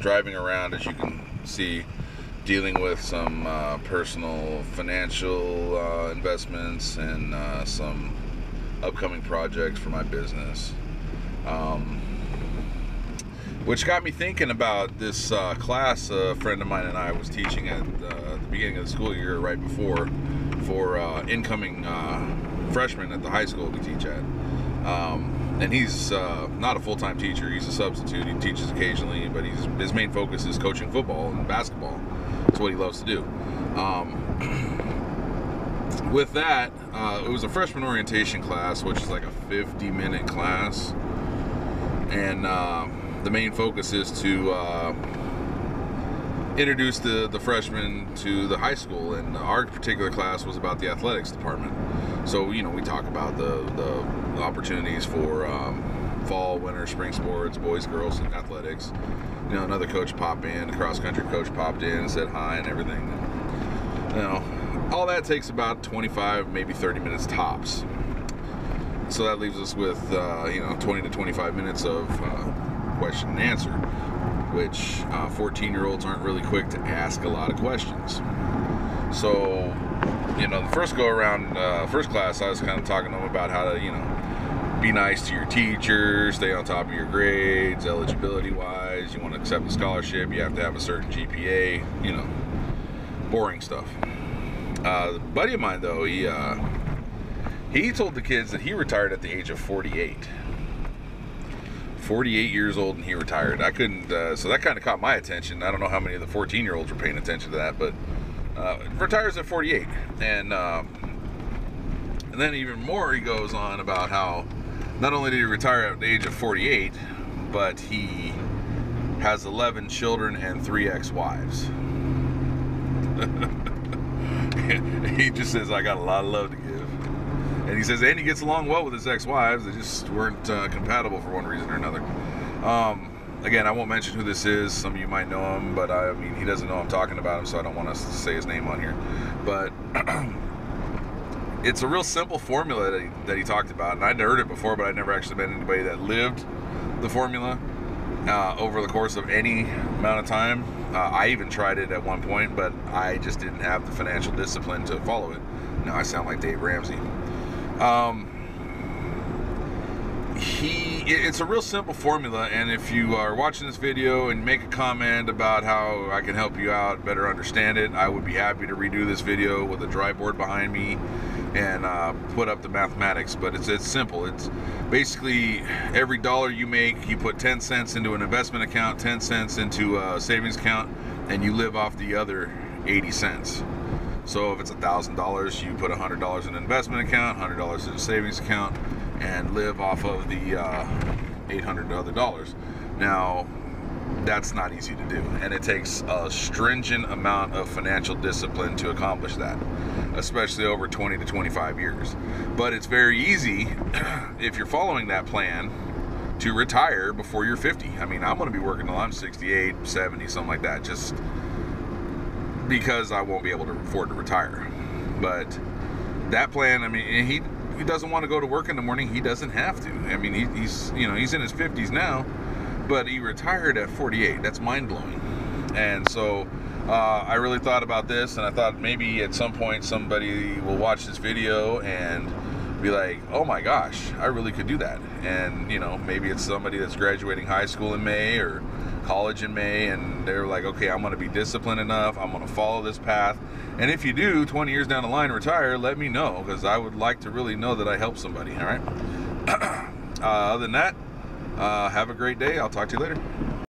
driving around, as you can see, dealing with some personal financial investments and some upcoming projects for my business, which got me thinking about this class a friend of mine and I was teaching at the beginning of the school year, right before, for incoming freshmen at the high school we teach at. And he's not a full-time teacher, he's a substitute. He teaches occasionally, but his main focus is coaching football and basketball. It's what he loves to do. With that, it was a freshman orientation class, which is like a 50-minute class. And the main focus is to introduce the freshmen to the high school. And our particular class was about the athletics department. So, we talk about the opportunities for fall, winter, spring sports, boys, girls, and athletics. Another coach popped in, a cross-country coach popped in and said hi and everything. All that takes about 25, maybe 30 minutes tops. So that leaves us with, 20 to 25 minutes of question and answer, which 14-year-olds aren't really quick to ask a lot of questions. So, the first go-around, first class, I was kind of talking to them about how to, be nice to your teachers, stay on top of your grades, eligibility-wise. You want to accept a scholarship, you have to have a certain GPA, boring stuff. A buddy of mine, though, he told the kids that he retired at the age of 48. 48 years old and he retired. I couldn't, so that kind of caught my attention. I don't know how many of the 14-year-olds were paying attention to that, but retires at 48. And then even more, he goes on about how not only did he retire at the age of 48, but he has 11 children and 3 ex-wives. He just says, I got a lot of love to give. And he says, and he gets along well with his ex-wives. They just weren't compatible for one reason or another. Again, I won't mention who this is. Some of you might know him, but he doesn't know I'm talking about him, so I don't want to say his name on here. But it's a real simple formula that he talked about, and I'd heard it before, but I'd never actually met anybody that lived the formula over the course of any amount of time. I even tried it at one point, but I just didn't have the financial discipline to follow it. Now I sound like Dave Ramsey. It's a real simple formula, and if you are watching this video and make a comment about how I can help you out, better understand it, I would be happy to redo this video with a dry board behind me and put up the mathematics. But it's simple. It's basically every dollar you make, you put 10 cents into an investment account, 10 cents into a savings account, and you live off the other 80 cents. So if it's $1,000, you put $100 in an investment account, $100 in a savings account, and live off of the $800 other dollars. Now, that's not easy to do, and it takes a stringent amount of financial discipline to accomplish that, especially over 20 to 25 years. But it's very easy if you're following that plan to retire before you're 50. I'm going to be working till I'm 68, 70, something like that, just because I won't be able to afford to retire. But that plan, he doesn't want to go to work in the morning. He doesn't have to. He's he's in his 50s now, but he retired at 48. That's mind-blowing. And so I really thought about this, and I thought maybe at some point somebody will watch this video and be like, oh my gosh, I really could do that. And maybe it's somebody that's graduating high school in May or college in May, and they're like, okay, I'm going to be disciplined enough, I'm going to follow this path. And if you do 20 years down the line retire, let me know, because I would like to really know that I helped somebody. All right. Other than that, have a great day. I'll talk to you later.